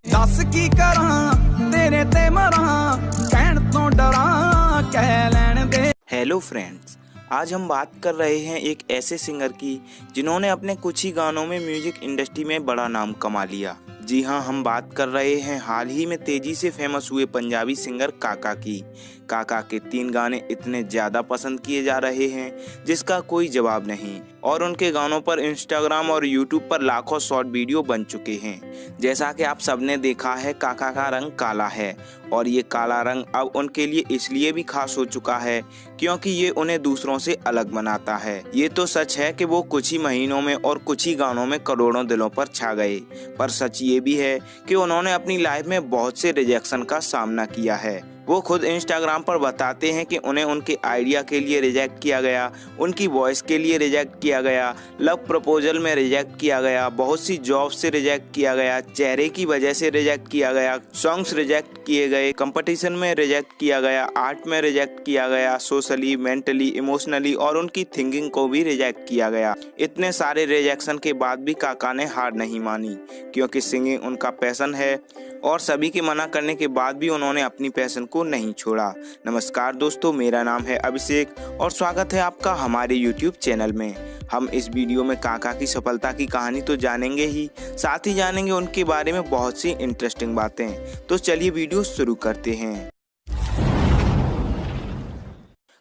दस की करा तेरे ते मरा कहण तो डरा कह लैण दे। हेलो फ्रेंड्स, आज हम बात कर रहे हैं एक ऐसे सिंगर की जिन्होंने अपने कुछ ही गानों में म्यूजिक इंडस्ट्री में बड़ा नाम कमा लिया। जी हाँ, हम बात कर रहे हैं हाल ही में तेजी से फेमस हुए पंजाबी सिंगर काका की। काका के 3 गाने इतने ज़्यादा पसंद किए जा रहे हैं जिसका कोई जवाब नहीं, और उनके गानों पर इंस्टाग्राम और यूट्यूब पर लाखों शॉर्ट वीडियो बन चुके हैं। जैसा कि आप सबने देखा है, काका का रंग काला है और ये काला रंग अब उनके लिए इसलिए भी खास हो चुका है क्योंकि ये उन्हें दूसरों से अलग बनाता है। ये तो सच है कि वो कुछ ही महीनों में और कुछ ही गानों में करोड़ों दिलों पर छा गए, पर सच ये भी है कि उन्होंने अपनी लाइफ में बहुत से रिजेक्शन का सामना किया है। वो खुद इंस्टाग्राम पर बताते हैं कि उन्हें उनके आइडिया के लिए रिजेक्ट किया गया, उनकी वॉइस के लिए रिजेक्ट किया गया, लव प्रपोजल में रिजेक्ट किया गया, बहुत सी जॉब से रिजेक्ट किया गया, चेहरे की वजह से रिजेक्ट किया गया, सॉन्ग्स रिजेक्ट किए गए, कंपटीशन में रिजेक्ट किया गया, आर्ट में रिजेक्ट किया गया, सोशली, मेंटली, इमोशनली और उनकी थिंकिंग को भी रिजेक्ट किया गया। इतने सारे रिजेक्शन के बाद भी काका ने हार नहीं मानी क्योंकि सिंगिंग उनका पैशन है और सभी के मना करने के बाद भी उन्होंने अपनी पैशन को नहीं छोड़ा। नमस्कार दोस्तों, मेरा नाम है अभिषेक और स्वागत है आपका हमारे YouTube चैनल में। हम इस वीडियो में काका की सफलता की कहानी तो जानेंगे ही, साथ ही जानेंगे उनके बारे में बहुत सी इंटरेस्टिंग बातें। तो चलिए वीडियो शुरू करते हैं।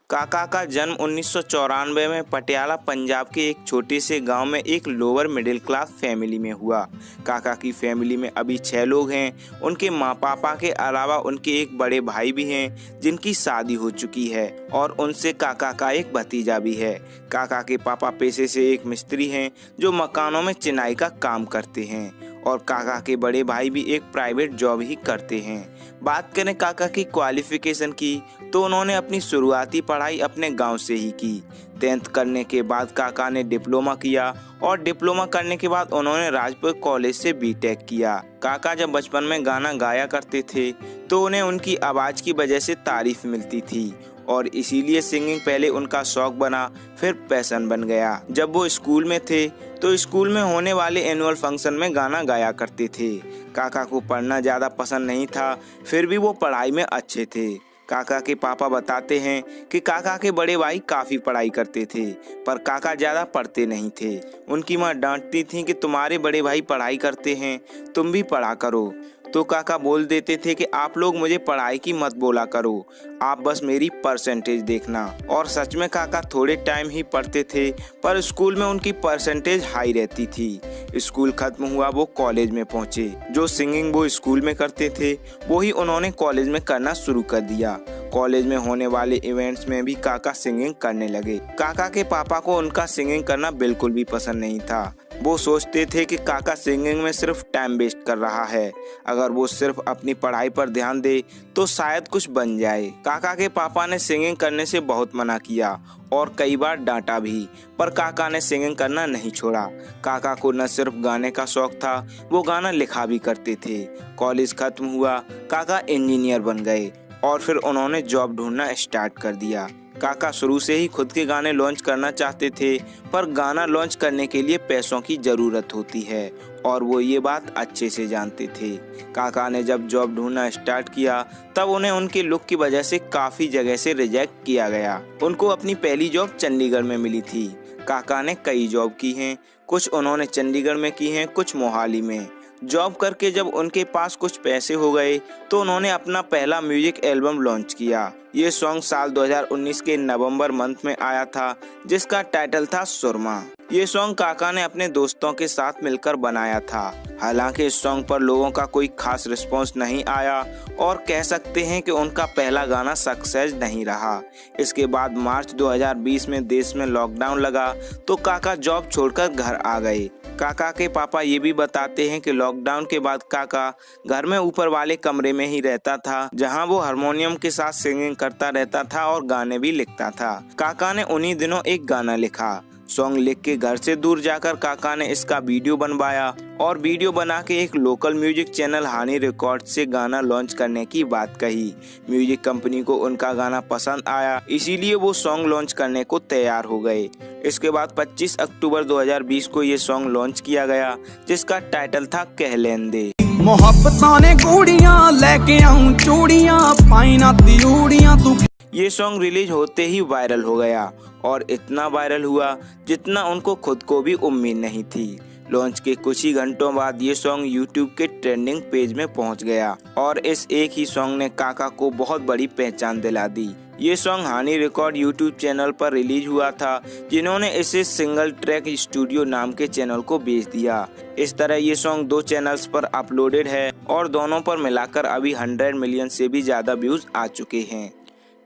काका का जन्म 1994 में पटियाला पंजाब के एक छोटे से गांव में एक लोअर मिडिल क्लास फैमिली में हुआ। काका की फैमिली में अभी 6 लोग हैं। उनके माँ पापा के अलावा उनके एक बड़े भाई भी हैं जिनकी शादी हो चुकी है और उनसे काका का एक भतीजा भी है। काका के पापा पेशे से एक मिस्त्री हैं जो मकानों में चिनाई का काम करते हैं और काका के बड़े भाई भी एक प्राइवेट जॉब ही करते हैं। बात करें काका की क्वालिफिकेशन की तो उन्होंने अपनी शुरुआती पढ़ाई अपने गांव से ही की। 10th करने के बाद काका ने डिप्लोमा किया और डिप्लोमा करने के बाद उन्होंने राजपुर कॉलेज से बीटेक किया। काका जब बचपन में गाना गाया करते थे तो उन्हें उनकी आवाज़ की वजह से तारीफ मिलती थी और इसीलिए सिंगिंग पहले उनका शौक बना, फिर पैशन बन गया। जब वो स्कूल में थे तो स्कूल में होने वाले एनुअल फंक्शन में गाना गाया करते थे। काका को पढ़ना ज़्यादा पसंद नहीं था, फिर भी वो पढ़ाई में अच्छे थे। काका के पापा बताते हैं कि काका के बड़े भाई काफ़ी पढ़ाई करते थे पर काका ज़्यादा पढ़ते नहीं थे। उनकी माँ डांटती थी कि तुम्हारे बड़े भाई पढ़ाई करते हैं, तुम भी पढ़ा करो। तो काका बोल देते थे कि आप लोग मुझे पढ़ाई की मत बोला करो, आप बस मेरी परसेंटेज देखना। और सच में काका थोड़े टाइम ही पढ़ते थे पर स्कूल में उनकी परसेंटेज हाई रहती थी। स्कूल खत्म हुआ, वो कॉलेज में पहुंचे। जो सिंगिंग वो स्कूल में करते थे वो ही उन्होंने कॉलेज में करना शुरू कर दिया। कॉलेज में होने वाले इवेंट्स में भी काका सिंगिंग करने लगे। काका के पापा को उनका सिंगिंग करना बिल्कुल भी पसंद नहीं था। वो सोचते थे कि काका सिंगिंग में सिर्फ टाइम वेस्ट कर रहा है, अगर वो सिर्फ अपनी पढ़ाई पर ध्यान दे तो शायद कुछ बन जाए। काका के पापा ने सिंगिंग करने से बहुत मना किया और कई बार डांटा भी, पर काका ने सिंगिंग करना नहीं छोड़ा। काका को न सिर्फ गाने का शौक था, वो गाना लिखा भी करते थे। कॉलेज खत्म हुआ, काका इंजीनियर बन गए और फिर उन्होंने जॉब ढूंढना स्टार्ट कर दिया। काका शुरू से ही खुद के गाने लॉन्च करना चाहते थे पर गाना लॉन्च करने के लिए पैसों की ज़रूरत होती है और वो ये बात अच्छे से जानते थे। काका ने जब जॉब ढूंढना स्टार्ट किया तब उन्हें उनके लुक की वजह से काफ़ी जगह से रिजेक्ट किया गया। उनको अपनी पहली जॉब चंडीगढ़ में मिली थी। काका ने कई जॉब की हैं, कुछ उन्होंने चंडीगढ़ में की हैं, कुछ मोहाली में। जॉब करके जब उनके पास कुछ पैसे हो गए तो उन्होंने अपना पहला म्यूजिक एल्बम लॉन्च किया। ये सॉन्ग साल 2019 के नवंबर मंथ में आया था जिसका टाइटल था सुरमा। ये सॉन्ग काका ने अपने दोस्तों के साथ मिलकर बनाया था। हालांकि इस सॉन्ग पर लोगों का कोई खास रिस्पॉन्स नहीं आया और कह सकते हैं कि उनका पहला गाना सक्सेस नहीं रहा। इसके बाद मार्च 2020 में देश में लॉकडाउन लगा तो काका जॉब छोड़कर घर आ गए। काका के पापा ये भी बताते हैं कि लॉकडाउन के बाद काका घर में ऊपर वाले कमरे में ही रहता था जहां वो हारमोनियम के साथ सिंगिंग करता रहता था और गाने भी लिखता था। काका ने उन्हीं दिनों एक गाना लिखा। सॉन्ग लिख के घर से दूर जाकर काका ने इसका वीडियो बनवाया और वीडियो बना के एक लोकल म्यूजिक चैनल हानी रिकॉर्ड से गाना लॉन्च करने की बात कही। म्यूजिक कंपनी को उनका गाना पसंद आया, इसीलिए वो सॉन्ग लॉन्च करने को तैयार हो गए। इसके बाद 25 अक्टूबर 2020 को ये सॉन्ग लॉन्च किया गया, जिसका टाइटल था कह लेन दे। मोहब्बतां ने गूड़ियां लेके आऊं चूड़ियां पाई ना तियूड़ियां तू। ये सॉन्ग रिलीज होते ही वायरल हो गया और इतना वायरल हुआ जितना उनको खुद को भी उम्मीद नहीं थी। लॉन्च के कुछ ही घंटों बाद ये सॉन्ग यूट्यूब के ट्रेंडिंग पेज में पहुंच गया और इस एक ही सॉन्ग ने काका को बहुत बड़ी पहचान दिला दी। ये सॉन्ग हानी रिकॉर्ड यूट्यूब चैनल पर रिलीज हुआ था, जिन्होंने इसे सिंगल ट्रैक स्टूडियो नाम के चैनल को बेच दिया। इस तरह ये सॉन्ग 2 चैनल्स पर अपलोडेड है और दोनों पर मिलाकर अभी 100 मिलियन से भी ज्यादा व्यूज आ चुके हैं।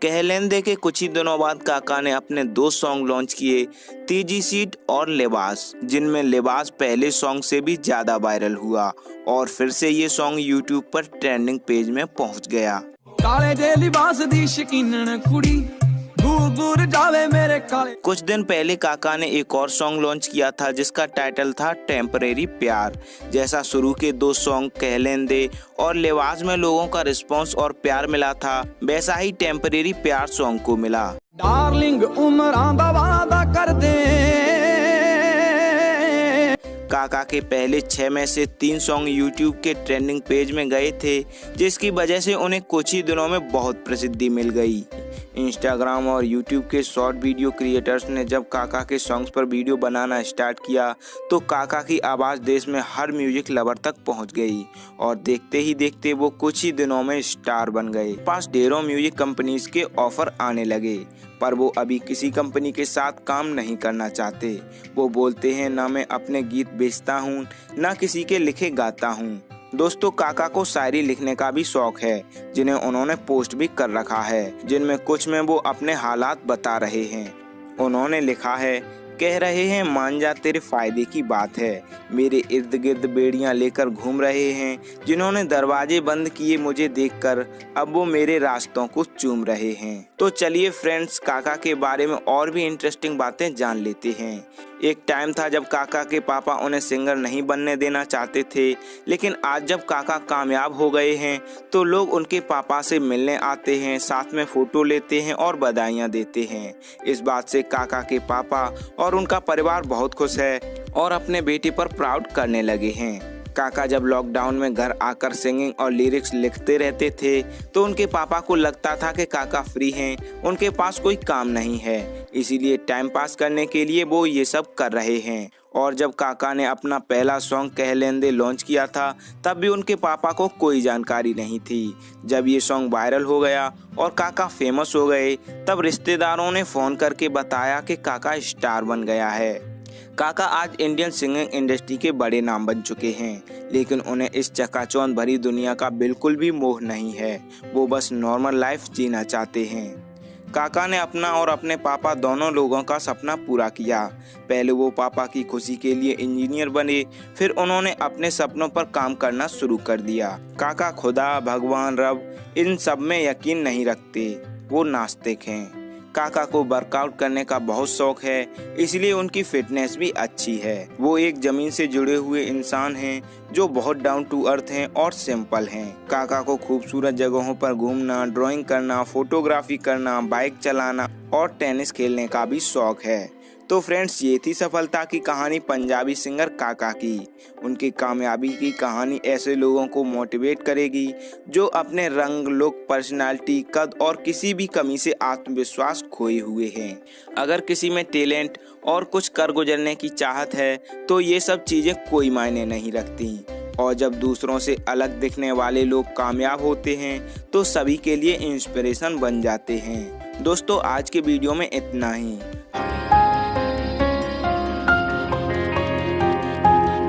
कह लेन दे के कुछ ही दिनों बाद काका ने अपने 2 सॉन्ग लॉन्च किए, तीजी सीट और लिबास, जिनमें लिबास पहले सॉन्ग से भी ज्यादा वायरल हुआ और फिर से ये सॉन्ग यूट्यूब पर ट्रेंडिंग पेज में पहुंच गया। काले दे लिबास दी शकीनन कुड़ी दूर दूर जावे मेरे काले। कुछ दिन पहले काका ने एक और सॉन्ग लॉन्च किया था, जिसका टाइटल था टेम्परेरी प्यार। जैसा शुरू के 2 सॉन्ग कह लेन दे और लिबास में लोगों का रिस्पांस और प्यार मिला था, वैसा ही टेम्परेरी प्यार सॉन्ग को मिला। डार्लिंग उमरां दा वादा कर दे। काका के पहले 6 में से 3 सॉन्ग यूट्यूब के ट्रेंडिंग पेज में गए थे, जिसकी वजह से उन्हें कुछ ही दिनों में बहुत प्रसिद्धि मिल गई। इंस्टाग्राम और यूट्यूब के शॉर्ट वीडियो क्रिएटर्स ने जब काका के सॉन्ग्स पर वीडियो बनाना स्टार्ट किया तो काका की आवाज़ देश में हर म्यूजिक लवर तक पहुंच गई और देखते ही देखते वो कुछ ही दिनों में स्टार बन गए। पास ढेरों म्यूजिक कंपनीज के ऑफर आने लगे, पर वो अभी किसी कंपनी के साथ काम नहीं करना चाहते। वो बोलते हैं ना मैं अपने गीत बेचता हूँ, ना किसी के लिखे गाता हूँ। दोस्तों, काका को शायरी लिखने का भी शौक है, जिन्हें उन्होंने पोस्ट भी कर रखा है, जिनमें कुछ में वो अपने हालात बता रहे हैं। उन्होंने लिखा है, कह रहे हैं मान जा तेरे फायदे की बात है, मेरे इर्द गिर्द बेड़ियां लेकर घूम रहे हैं, जिन्होंने दरवाजे बंद किए मुझे देखकर अब वो मेरे रास्तों को चूम रहे हैं। तो चलिए फ्रेंड्स, काका के बारे में और भी इंटरेस्टिंग बातें जान लेते हैं। एक टाइम था जब काका के पापा उन्हें सिंगर नहीं बनने देना चाहते थे, लेकिन आज जब काका कामयाब हो गए हैं तो लोग उनके पापा से मिलने आते हैं, साथ में फोटो लेते हैं और बधाइयाँ देते हैं। इस बात से काका के पापा और उनका परिवार बहुत खुश है और अपने बेटे पर प्राउड करने लगे हैं। काका जब लॉकडाउन में घर आकर सिंगिंग और लिरिक्स लिखते रहते थे तो उनके पापा को लगता था कि काका फ्री हैं, उनके पास कोई काम नहीं है, इसीलिए टाइम पास करने के लिए वो ये सब कर रहे हैं। और जब काका ने अपना पहला सॉन्ग कह लेन दे लॉन्च किया था तब भी उनके पापा को कोई जानकारी नहीं थी। जब ये सॉन्ग वायरल हो गया और काका फेमस हो गए तब रिश्तेदारों ने फ़ोन करके बताया कि काका स्टार बन गया है। काका आज इंडियन सिंगिंग इंडस्ट्री के बड़े नाम बन चुके हैं, लेकिन उन्हें इस चकाचौंध भरी दुनिया का बिल्कुल भी मोह नहीं है। वो बस नॉर्मल लाइफ जीना चाहते हैं। काका ने अपना और अपने पापा दोनों लोगों का सपना पूरा किया। पहले वो पापा की खुशी के लिए इंजीनियर बने, फिर उन्होंने अपने सपनों पर काम करना शुरू कर दिया। काका खुदा, भगवान, रब इन सब में यकीन नहीं रखते, वो नास्तिक हैं। काका को वर्कआउट करने का बहुत शौक है, इसलिए उनकी फिटनेस भी अच्छी है। वो एक जमीन से जुड़े हुए इंसान हैं जो बहुत डाउन टू अर्थ हैं और सिंपल हैं। काका को खूबसूरत जगहों पर घूमना, ड्राइंग करना, फोटोग्राफी करना, बाइक चलाना और टेनिस खेलने का भी शौक है। तो फ्रेंड्स, ये थी सफलता की कहानी पंजाबी सिंगर काका की। उनकी कामयाबी की कहानी ऐसे लोगों को मोटिवेट करेगी जो अपने रंग, लुक, पर्सनालिटी, कद और किसी भी कमी से आत्मविश्वास खोए हुए हैं। अगर किसी में टैलेंट और कुछ कर गुजरने की चाहत है तो ये सब चीज़ें कोई मायने नहीं रखती। और जब दूसरों से अलग दिखने वाले लोग कामयाब होते हैं तो सभी के लिए इंस्पिरेशन बन जाते हैं। दोस्तों, आज के वीडियो में इतना ही।